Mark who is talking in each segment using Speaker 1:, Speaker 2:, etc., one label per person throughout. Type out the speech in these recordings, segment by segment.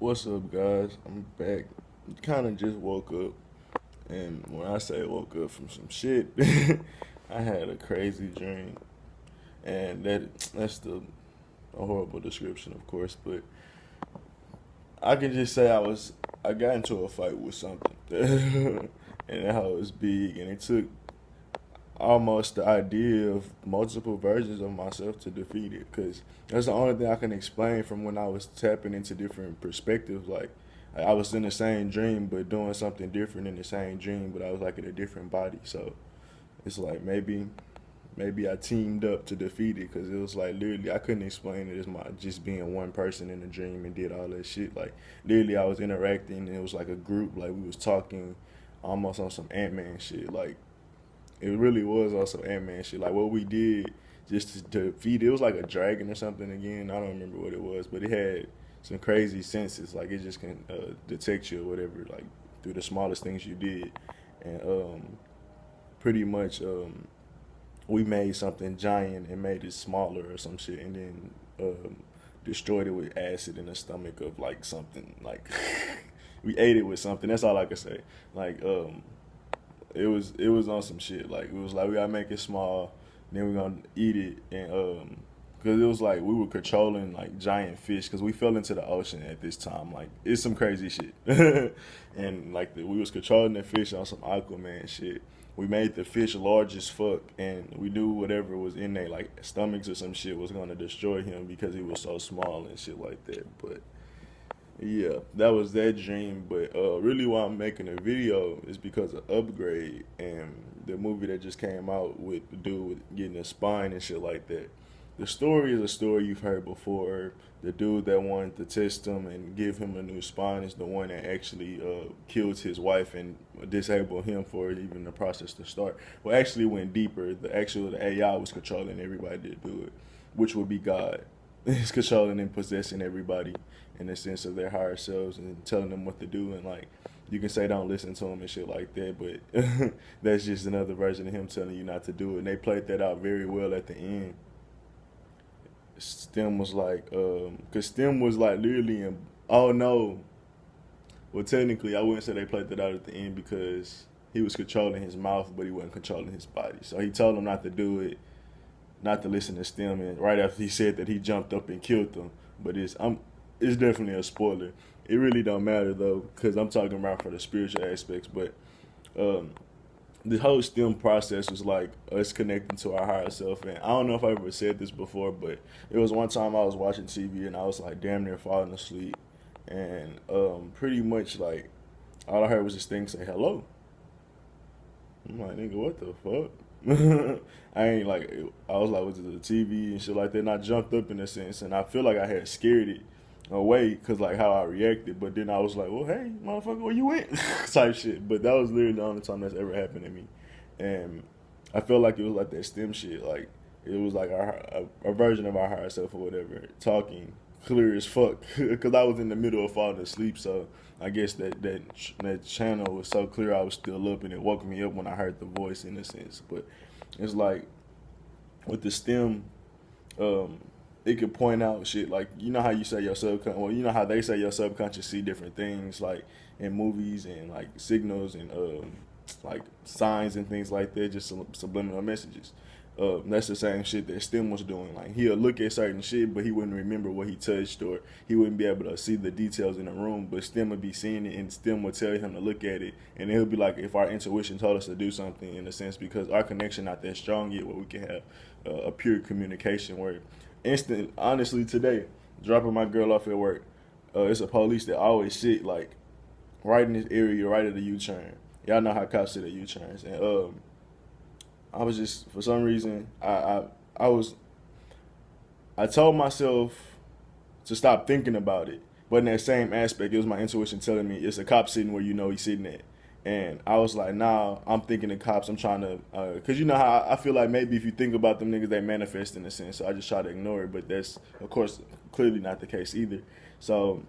Speaker 1: What's up, guys? I'm back. Kind of just woke up, and when I say woke up from some shit, I had a crazy dream, and that's the a horrible description, of course, but I can just say I got into a fight with something, and how it was big, and it took almost the idea of multiple versions of myself to defeat it, because that's the only thing I can explain from when I was tapping into different perspectives. Like I was in the same dream but doing something different in the same dream, but I was like in a different body. So it's like maybe I teamed up to defeat it, because it was like literally I couldn't explain it as my just being one person in the dream and did all that shit. Like literally I was interacting, and it was like a group, like we was talking almost on some Ant-Man shit. Like it really was also Ant-Man shit. Like what we did just to defeat it, was like a dragon or something again. I don't remember what it was, but it had some crazy senses. Like it just can detect you or whatever, like through the smallest things you did. And pretty much we made something giant and made it smaller or some shit, and then destroyed it with acid in the stomach of like something. Like we ate it with something. That's all I can say. Like it was on some shit. Like it was like we gotta make it small, then we're gonna eat it, and because it was like we were controlling like giant fish, because we fell into the ocean at this time. Like it's some crazy shit, and like we was controlling the fish on some Aquaman shit. We made the fish large as fuck, and we knew whatever was in there, like stomachs or some shit, was gonna destroy him because he was so small and shit like that. But yeah, that was that dream. But really, why I'm making a video is because of Upgrade and the movie that just came out with the dude with getting a spine and shit like that. The story is a story you've heard before. The dude that wanted to test him and give him a new spine is the one that actually killed his wife and disabled him for even the process to start. Well, actually went deeper. The AI was controlling everybody to do it, which would be God. It's controlling and possessing everybody in the sense of their higher selves and telling them what to do, and like you can say don't listen to him and shit like that, but that's just another version of him telling you not to do it. And they played that out very well at the end. Stem was like, cause Stem was like literally in. Oh no, well technically I wouldn't say they played that out at the end, because he was controlling his mouth, but he wasn't controlling his body. So he told him not to do it, not to listen to Stem, and right after he said that, he jumped up and killed them. But it's definitely a spoiler. It really don't matter though, because I'm talking about for the spiritual aspects. But um, the whole STEM process was like us connecting to our higher self. And I don't know if I ever said this before, but it was one time I was watching TV and I was like damn near falling asleep, and pretty much like all I heard was this thing say hello. I'm like, nigga, what the fuck? I ain't like, I was like, was it the TV and shit like that? And I jumped up in a sense, and I feel like I had scared it away because like how I reacted. But then I was like, well, hey, motherfucker, where you went? Type shit. But that was literally the only time that's ever happened to me. And I felt like it was like that STEM shit. Like, it was like a version of our higher self or whatever, talking clear as fuck. Because I was in the middle of falling asleep, so I guess that channel was so clear I was still up, and it woke me up when I heard the voice in a sense. But it's like with the STEM, um, it could point out shit like, you know how you say your subconscious, well, you know how they say your subconscious see different things like in movies and like signals and like signs and things like that, just subliminal messages. That's the same shit that STEM was doing. Like he'll look at certain shit, but he wouldn't remember what he touched, or he wouldn't be able to see the details in the room. But STEM would be seeing it, and STEM would tell him to look at it, and he'll be like, if our intuition told us to do something, in a sense, because our connection not that strong yet, where we can have a pure communication. Where honestly, today, dropping my girl off at work, it's a police that always sit like right in this area, right at the U-turn. Y'all know how cops sit at U-turns, and I was just, for some reason, I told myself to stop thinking about it, but in that same aspect, it was my intuition telling me it's a cop sitting where you know he's sitting at. And I was like, nah, I'm thinking of cops. I'm trying to, cause you know how I feel like maybe if you think about them niggas, they manifest in a sense. So I just try to ignore it, but that's of course clearly not the case either. So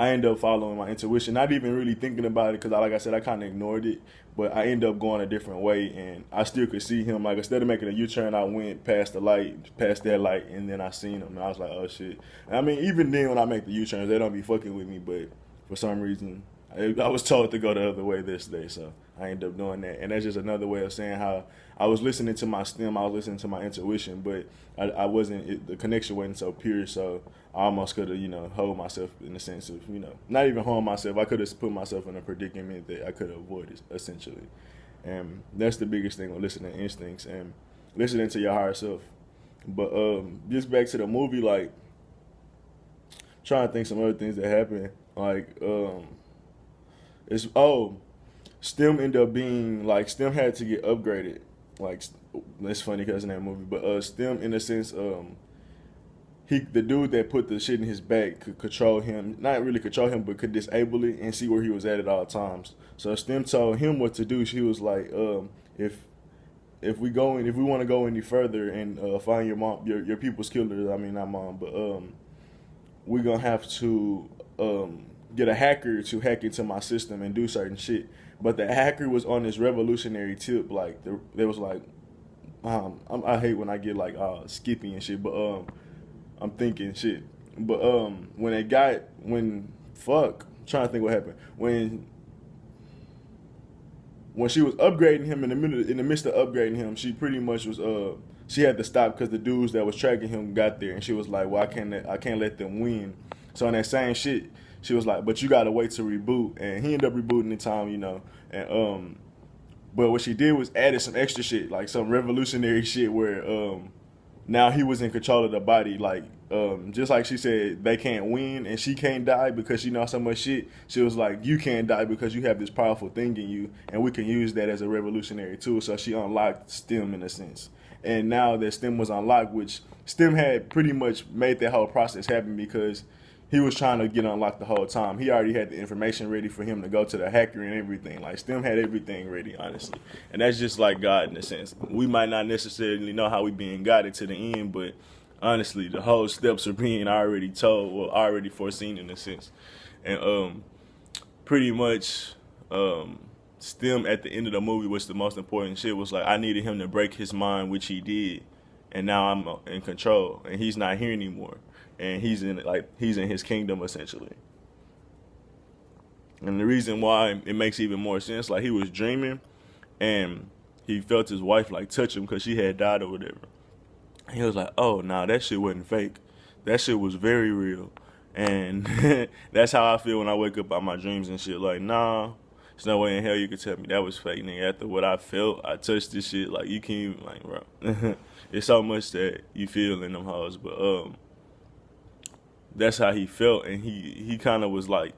Speaker 1: I end up following my intuition, not even really thinking about it, because like I said, I kind of ignored it. But I end up going a different way, and I still could see him. Like, instead of making a U-turn, I went past the light, past that light, and then I seen him, and I was like, oh shit. And I mean, even then when I make the U-turns, they don't be fucking with me, but for some reason, I was told to go the other way this day, so I ended up doing that. And that's just another way of saying how I was listening to my stem, I was listening to my intuition, but I wasn't, the connection wasn't so pure, so I almost could have, hold myself in the sense of, not even harm myself. I could have put myself in a predicament that I could have avoided, essentially. And that's the biggest thing with listening to instincts and listening to your higher self. But just back to the movie, like, trying to think some other things that happened. Like, STEM ended up being, like, STEM had to get upgraded. Like, that's funny because in that movie. But STEM, in a sense, the dude that put the shit in his back could control him, not really control him, but could disable it and see where he was at all times. So STEM told him what to do. She was like, if we want to go any further and find your mom, your people's killer, I mean not mom, but we're gonna have to get a hacker to hack into my system and do certain shit. But the hacker was on this revolutionary tip, like there was like, I hate when I get like skippy and shit, but I'm thinking shit. But I'm trying to think what happened when she was upgrading him in the midst of upgrading him, she pretty much was she had to stop because the dudes that was tracking him got there, and she was like, well, I can't let them win. So in that same shit, she was like, but you gotta wait to reboot, and he ended up rebooting in time, and but what she did was added some extra shit, like some revolutionary shit where now he was in control of the body, like just like she said, they can't win and she can't die because she knows so much shit. She was like, you can't die because you have this powerful thing in you, and we can use that as a revolutionary tool. So she unlocked STEM in a sense. And now that STEM was unlocked, which STEM had pretty much made that whole process happen because he was trying to get unlocked the whole time. He already had the information ready for him to go to the hacker and everything. Like, STEM had everything ready, honestly. And that's just like God in a sense. We might not necessarily know how we being guided to the end, but honestly, the whole steps are being already told or already foreseen in a sense. And pretty much STEM at the end of the movie, was the most important shit, was like, I needed him to break his mind, which he did. And now I'm in control, and he's not here anymore. And he's in his kingdom essentially. And the reason why it makes even more sense, like, he was dreaming, and he felt his wife like touch him because she had died or whatever. And he was like, "Oh, nah, that shit wasn't fake. That shit was very real." And that's how I feel when I wake up out my dreams and shit. Like, nah, there's no way in hell you could tell me that was fake, nigga. After what I felt, I touched this shit. Like, you can't even, like, bro. It's so much that you feel in them hoes, but that's how he felt, and he kind of was like,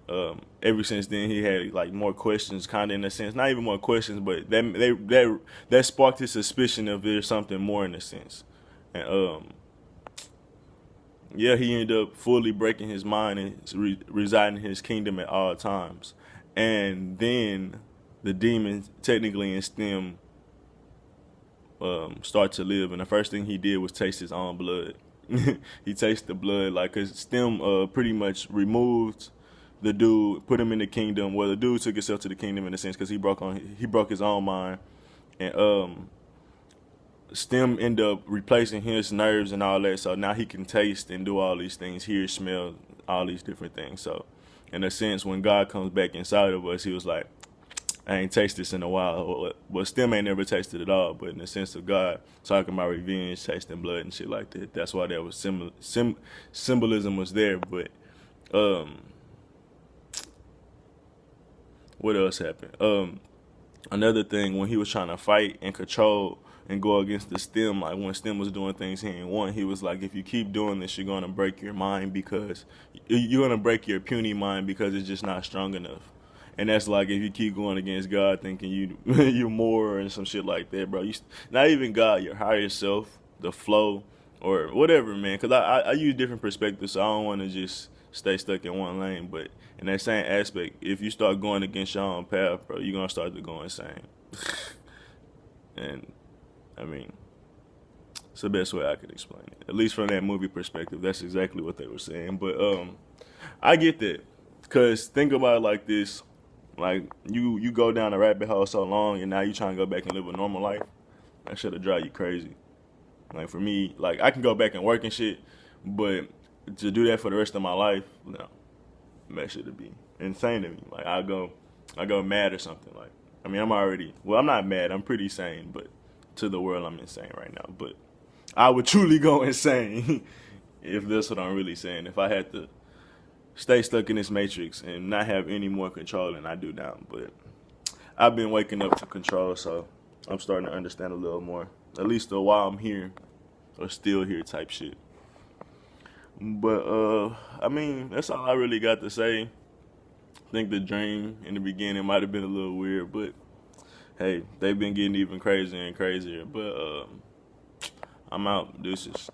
Speaker 1: ever since then he had like more questions, kind of in a sense, not even more questions, but that sparked his suspicion of there's something more in a sense, and yeah, he ended up fully breaking his mind and residing in his kingdom at all times, and then the demons technically in STEM start to live, and the first thing he did was taste his own blood. He tasted the blood, like, cause STEM pretty much removed the dude, put him in the kingdom. Well, the dude took himself to the kingdom in a sense, cause he broke his own mind, and STEM ended up replacing his nerves and all that. So now he can taste and do all these things, hear, smell, all these different things. So in a sense, when God comes back inside of us, he was like, I ain't tasted this in a while. Well, STEM ain't never tasted it all, but in the sense of God talking about revenge, tasting blood and shit like that, that's why that was symbolism was there. But what else happened? Another thing, when he was trying to fight and control and go against the STEM, like when STEM was doing things he didn't want, he was like, if you keep doing this, you're gonna break your mind, because you're gonna break your puny mind because it's just not strong enough. And that's like, if you keep going against God, thinking you're more and some shit like that, bro. Not even God, your higher self, the flow, or whatever, man. Because I use different perspectives, so I don't want to just stay stuck in one lane. But in that same aspect, if you start going against your own path, bro, you're going to start to go insane. And, I mean, it's the best way I could explain it. At least from that movie perspective, that's exactly what they were saying. But I get that. Cause think about it like this, like you go down a rabbit hole so long, and now you trying to go back and live a normal life. That shit'll drive you crazy. Like for me, like I can go back and work and shit, but to do that for the rest of my life, no, that shit'll be insane to me. Like I go mad or something. Like I mean, I'm not mad. I'm pretty sane, but to the world, I'm insane right now. But I would truly go insane if that's what I'm really saying. If I had to stay stuck in this matrix and not have any more control than I do now. But I've been waking up to control, so I'm starting to understand a little more. At least while I'm here, or still here type shit. But I mean, that's all I really got to say. I think the dream in the beginning might have been a little weird, but hey, they've been getting even crazier and crazier. But I'm out. Deuces.